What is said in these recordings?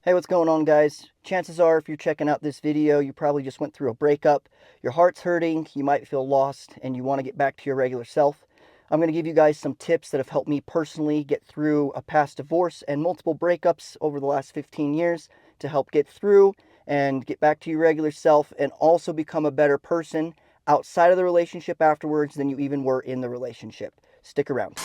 Hey, what's going on, guys? Chances are, if you're checking out this video, you probably just went through a breakup. Your heart's hurting, you might feel lost, and you want to get back to your regular self. I'm going to give you guys some tips that have helped me personally get through a past divorce and multiple breakups over the last 15 years to help get through and get back to your regular self and also become a better person outside of the relationship afterwards than you even were in the relationship. Stick around.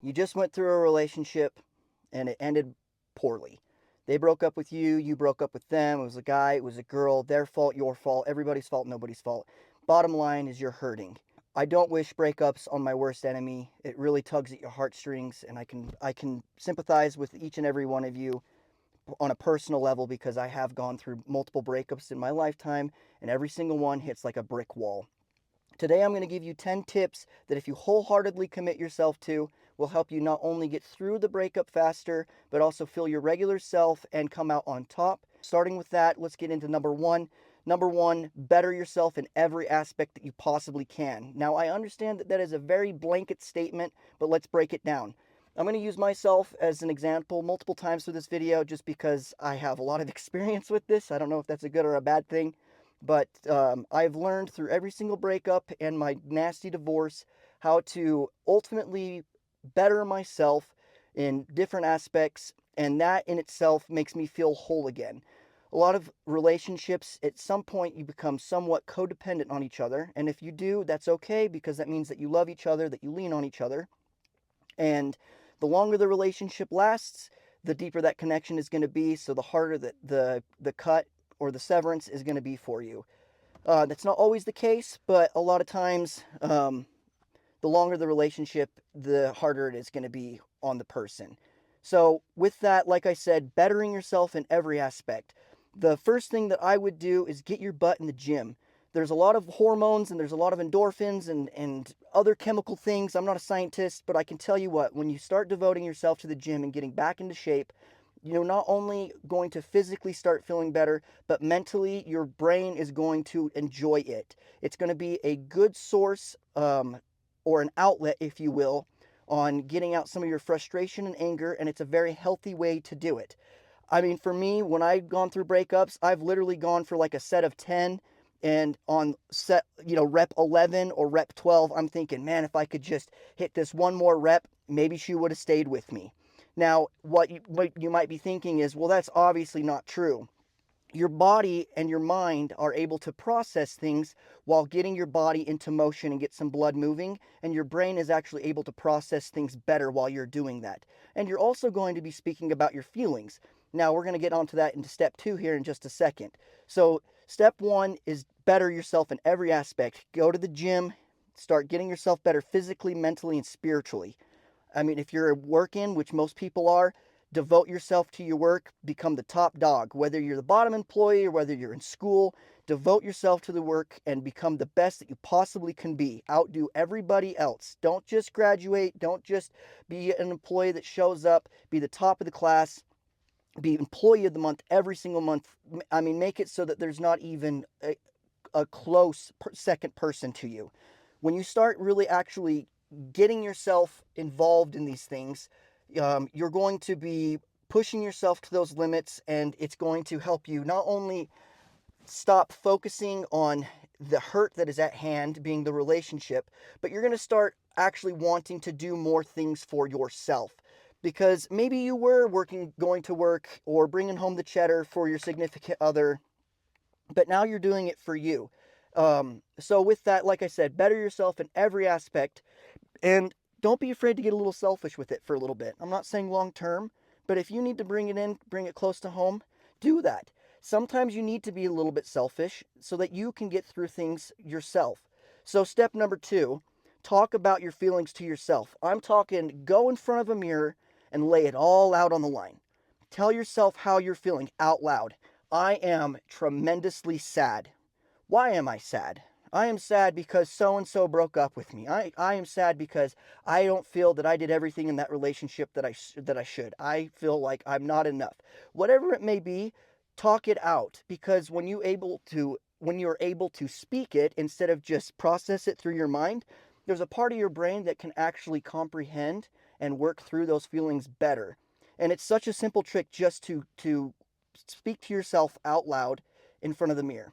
You just went through a relationship and it ended poorly. They broke up with you, you broke up with them. It was a guy, it was a girl, their fault, your fault, everybody's fault, nobody's fault. Bottom line is you're hurting. I don't wish breakups on my worst enemy. It really tugs at your heartstrings, and I can sympathize with each and every one of you on a personal level because I have gone through multiple breakups in my lifetime, and every single one hits like a brick wall. Today I'm going to give you 10 tips that if you wholeheartedly commit yourself to, will help you not only get through the breakup faster, but also feel your regular self and come out on top. Starting with that, let's get into number one. Number one, better yourself in every aspect that you possibly can. Now, I understand that that is a very blanket statement, but let's break it down. I'm going to use myself as an example multiple times through this video just because I have a lot of experience with this. I don't know if that's a good or a bad thing. But I've learned through every single breakup and my nasty divorce how to ultimately better myself in different aspects, and that in itself makes me feel whole again. A lot of relationships, at some point, you become somewhat codependent on each other, and if you do, that's okay because that means that you love each other, that you lean on each other, and the longer the relationship lasts, the deeper that connection is going to be, so the harder the cut or the severance is going to be for you. That's not always the case, but a lot of times, the longer the relationship, the harder it is going to be on the person. So, with that, like I said, bettering yourself in every aspect. The first thing that I would do is get your butt in the gym. There's a lot of hormones and there's a lot of endorphins and other chemical things. I'm not a scientist, but I can tell you what, when you start devoting yourself to the gym and getting back into shape, you're not only going to physically start feeling better, but mentally your brain is going to enjoy it. It's going to be a good source or an outlet, if you will, on getting out some of your frustration and anger, and it's a very healthy way to do it. I mean, for me, when I've gone through breakups, I've literally gone for like a set of 10, and on set, rep 11 or rep 12, I'm thinking, man, if I could just hit this one more rep, maybe she would have stayed with me. Now, what you might be thinking is, well, that's obviously not true. Your body and your mind are able to process things while getting your body into motion and get some blood moving, and your brain is actually able to process things better while you're doing that. And you're also going to be speaking about your feelings. Now, we're going to get onto that into step 2 here in just a second. So, step 1 is better yourself in every aspect. Go to the gym, start getting yourself better physically, mentally, and spiritually. I mean, if you're working, which most people are, devote yourself to your work, become the top dog. Whether you're the bottom employee or whether you're in school, devote yourself to the work and become the best that you possibly can be. Outdo everybody else. Don't just graduate. Don't just be an employee that shows up. Be the top of the class. Be employee of the month every single month. I mean, make it so that there's not even a close second person to you. When you start really actually getting yourself involved in these things, you're going to be pushing yourself to those limits, and it's going to help you not only stop focusing on the hurt that is at hand, being the relationship, but you're going to start actually wanting to do more things for yourself. Because maybe you were going to work or bringing home the cheddar for your significant other, but now you're doing it for you. So with that, like I said, better yourself in every aspect, and don't be afraid to get a little selfish with it for a little bit. I'm not saying long term, but if you need to bring it in, bring it close to home, do that. Sometimes you need to be a little bit selfish so that you can get through things yourself. So step number 2, talk about your feelings to yourself. I'm talking go in front of a mirror and lay it all out on the line. Tell yourself how you're feeling out loud. I am tremendously sad. Why am I sad? I am sad because so and so broke up with me. I am sad because I don't feel that I did everything in that relationship that I should. I feel like I'm not enough. Whatever it may be, talk it out, because when you're able to speak it instead of just process it through your mind, there's a part of your brain that can actually comprehend and work through those feelings better. And it's such a simple trick just to speak to yourself out loud in front of the mirror.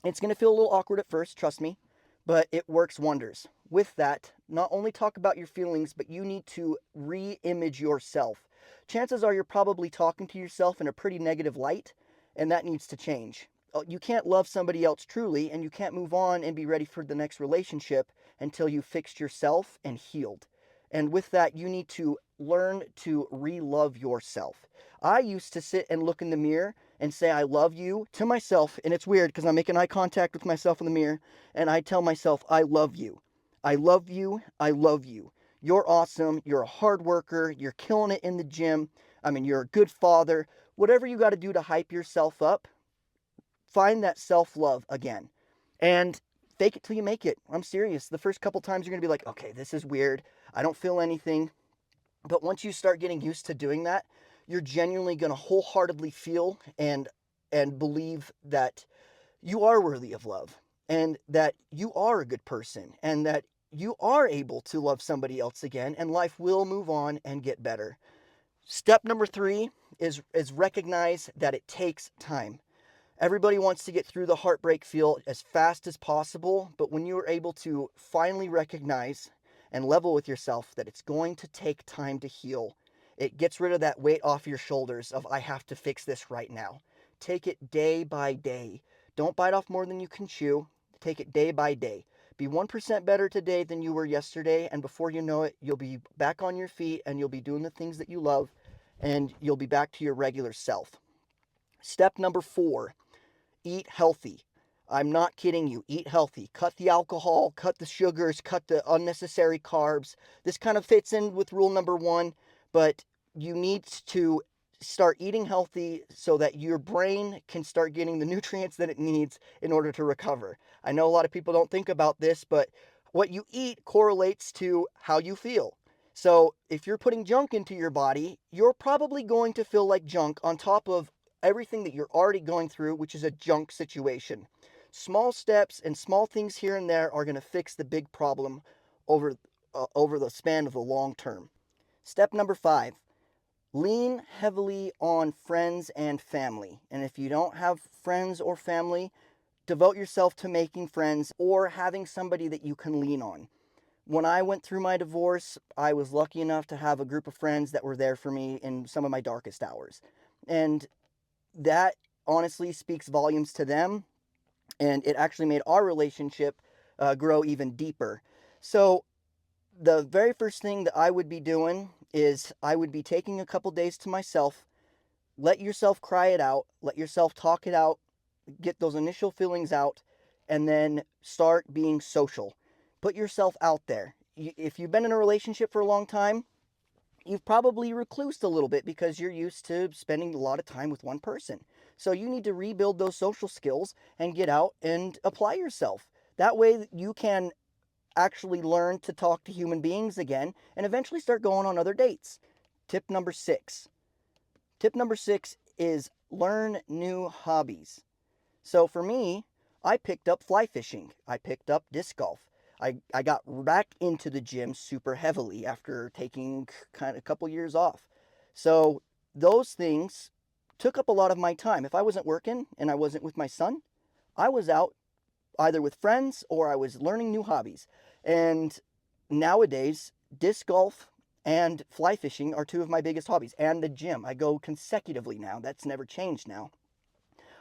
It's going to feel a little awkward at first, trust me, but it works wonders. With that, not only talk about your feelings, but you need to re-image yourself. Chances are you're probably talking to yourself in a pretty negative light, and that needs to change. You can't love somebody else truly, and you can't move on and be ready for the next relationship until you fixed yourself and healed. And with that, you need to learn to re-love yourself. I used to sit and look in the mirror and say I love you to myself, and it's weird because I'm making eye contact with myself in the mirror, and I tell myself I love you. I love you. I love you. You're awesome. You're a hard worker. You're killing it in the gym. I mean, you're a good father. Whatever you got to do to hype yourself up, find that self-love again. And fake it till you make it. I'm serious. The first couple times you're going to be like, okay, this is weird. I don't feel anything. But once you start getting used to doing that, you're genuinely going to wholeheartedly feel and believe that you are worthy of love, and that you are a good person, and that you are able to love somebody else again, and life will move on and get better. Step number 3 is recognize that it takes time. Everybody wants to get through the heartbreak feel as fast as possible, but when you are able to finally recognize and level with yourself that it's going to take time to heal, it gets rid of that weight off your shoulders of I have to fix this right now. Take it day by day. Don't bite off more than you can chew. Take it day by day. Be 1% better today than you were yesterday, and before you know it, you'll be back on your feet and you'll be doing the things that you love, and you'll be back to your regular self. Step number 4, eat healthy. I'm not kidding you. Eat healthy. Cut the alcohol, cut the sugars, cut the unnecessary carbs. This kind of fits in with rule number 1, but you need to start eating healthy so that your brain can start getting the nutrients that it needs in order to recover. I know a lot of people don't think about this, but what you eat correlates to how you feel. So if you're putting junk into your body, you're probably going to feel like junk on top of everything that you're already going through, which is a junk situation. Small steps and small things here and there are going to fix the big problem over over the span of the long term. Step number 5, lean heavily on friends and family. And if you don't have friends or family, devote yourself to making friends or having somebody that you can lean on. When I went through my divorce, I was lucky enough to have a group of friends that were there for me in some of my darkest hours. And that honestly speaks volumes to them, and it actually made our relationship grow even deeper. So the very first thing that I would be doing is I would be taking a couple days to myself. Let yourself cry it out, let yourself talk it out, get those initial feelings out, and then start being social. Put yourself out there. If you've been in a relationship for a long time, you've probably reclused a little bit because you're used to spending a lot of time with one person. So you need to rebuild those social skills and get out and apply yourself. That way you can actually learn to talk to human beings again and eventually start going on other dates. Tip number 6. Tip number 6 is learn new hobbies. So for me, I picked up fly fishing. I picked up disc golf. I got back into the gym super heavily after taking kind of a couple years off. So those things took up a lot of my time. If I wasn't working and I wasn't with my son, I was out either with friends or I was learning new hobbies. And nowadays, disc golf and fly fishing are two of my biggest hobbies, and the gym. I go consecutively now. That's never changed now.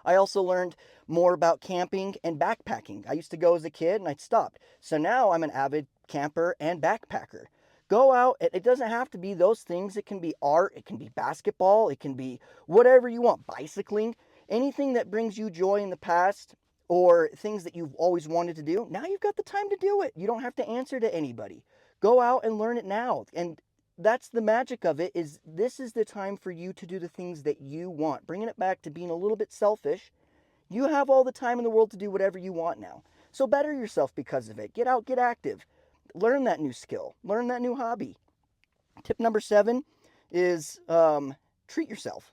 I also learned more about camping and backpacking. I used to go as a kid and I stopped. So now I'm an avid camper and backpacker. Go out. It doesn't have to be those things. It can be art. It can be basketball. It can be whatever you want. Bicycling. Anything that brings you joy in the past or things that you've always wanted to do. Now you've got the time to do it. You don't have to answer to anybody. Go out and learn it now. And that's the magic of it, is this is the time for you to do the things that you want. Bringing it back to being a little bit selfish, you have all the time in the world to do whatever you want now. So better yourself because of it. Get out, get active. Learn that new skill. Learn that new hobby. Tip number 7 is treat yourself.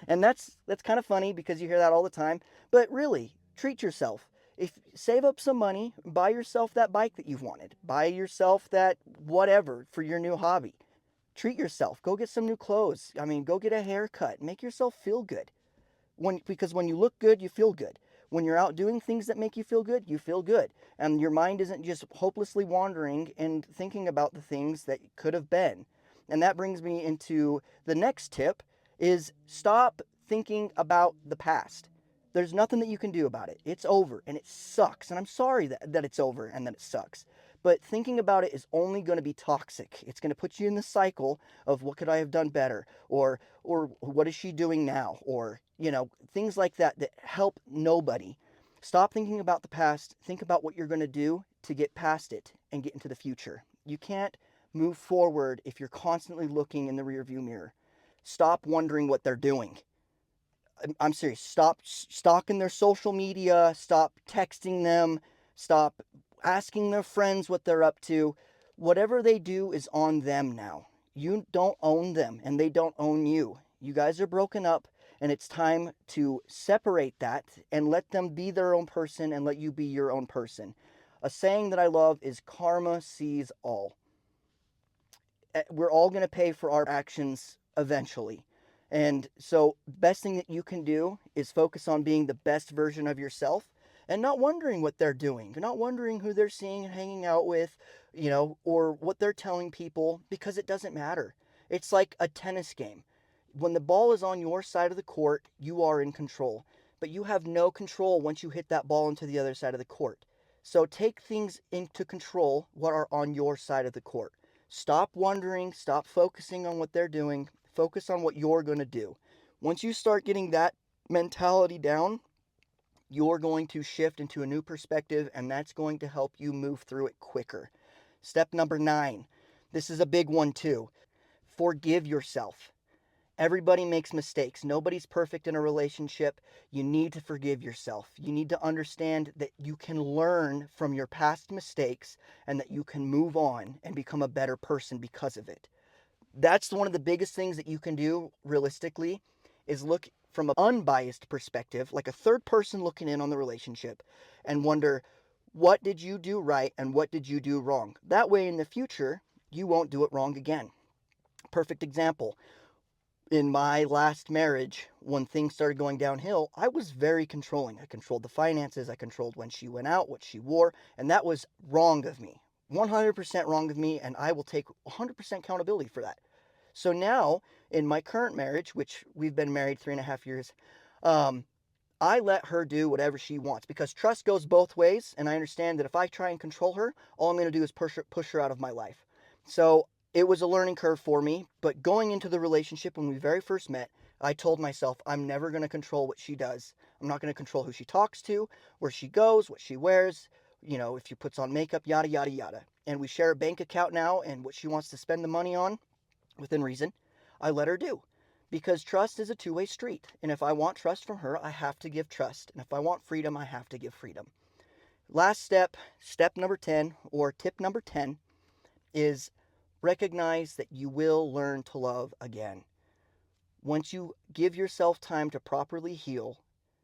And that's kind of funny because you hear that all the time, but really, treat yourself. If save up some money, buy yourself that bike that you've wanted. Buy yourself that whatever for your new hobby. Treat yourself. Go get some new clothes. I mean, go get a haircut. Make yourself feel good. Because when you look good, you feel good. When you're out doing things that make you feel good, you feel good. And your mind isn't just hopelessly wandering and thinking about the things that could have been. And that brings me into the next tip is stop thinking about the past. There's nothing that you can do about it. It's over and it sucks. And I'm sorry that it's over and that it sucks. But thinking about it is only going to be toxic. It's going to put you in the cycle of what could I have done better, or what is she doing now, or things like that that help nobody. Stop thinking about the past. Think about what you're going to do to get past it and get into the future. You can't move forward if you're constantly looking in the rearview mirror. Stop wondering what they're doing. I'm serious. Stop stalking their social media. Stop texting them. Stop asking their friends what they're up to. Whatever they do is on them now. You don't own them and they don't own you. You guys are broken up and it's time to separate that and let them be their own person and let you be your own person. A saying that I love is karma sees all. We're all going to pay for our actions eventually. And so, best thing that you can do is focus on being the best version of yourself and not wondering what they're doing, not wondering who they're seeing and hanging out with, or what they're telling people, because it doesn't matter. It's like a tennis game. When the ball is on your side of the court, you are in control, but you have no control once you hit that ball into the other side of the court. So, take things into control what are on your side of the court. Stop wondering, stop focusing on what they're doing, focus on what you're going to do. Once you start getting that mentality down, you're going to shift into a new perspective, and that's going to help you move through it quicker. Step number 9. This is a big one too. Forgive yourself. Everybody makes mistakes. Nobody's perfect in a relationship. You need to forgive yourself. You need to understand that you can learn from your past mistakes and that you can move on and become a better person because of it. That's one of the biggest things that you can do realistically is look from an unbiased perspective, like a third person looking in on the relationship, and wonder, what did you do right and what did you do wrong? That way in the future, you won't do it wrong again. Perfect example. In my last marriage, when things started going downhill, I was very controlling. I controlled the finances, I controlled when she went out, what she wore, and that was wrong of me. 100% wrong of me, and I will take 100% accountability for that. So now, in my current marriage, which we've been married 3.5 years, um, I let her do whatever she wants because trust goes both ways, and I understand that if I try and control her, all I'm going to do is push her out of my life. So it was a learning curve for me, but going into the relationship when we very first met, I told myself I'm never going to control what she does. I'm not going to control who she talks to, where she goes, what she wears, if she puts on makeup, yada, yada, yada. And we share a bank account now, and what she wants to spend the money on, within reason, I let her do. Because trust is a two-way street. And if I want trust from her, I have to give trust. And if I want freedom, I have to give freedom. Last step number 10, or tip number 10, is recognize that you will learn to love again. Once you give yourself time to properly heal,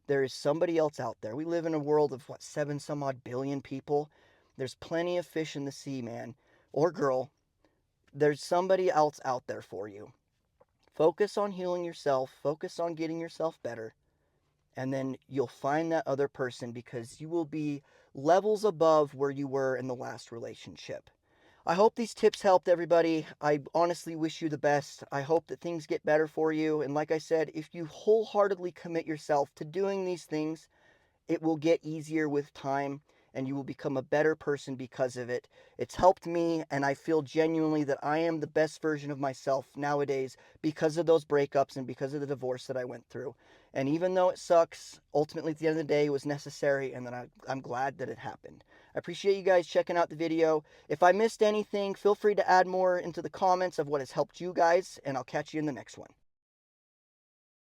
there is somebody else out there. We live in a world of, 7 some odd billion people. There's plenty of fish in the sea, man, or girl. There's somebody else out there for you. Focus on healing yourself, focus on getting yourself better, and then you'll find that other person because you will be levels above where you were in the last relationship. I hope these tips helped everybody. I honestly wish you the best. I hope that things get better for you. And like I said, if you wholeheartedly commit yourself to doing these things, it will get easier with time and you will become a better person because of it. It's helped me, and I feel genuinely that I am the best version of myself nowadays because of those breakups and because of the divorce that I went through. And even though it sucks, ultimately at the end of the day, it was necessary, and then I'm glad that it happened. I appreciate you guys checking out the video. If I missed anything, feel free to add more into the comments of what has helped you guys, and I'll catch you in the next one.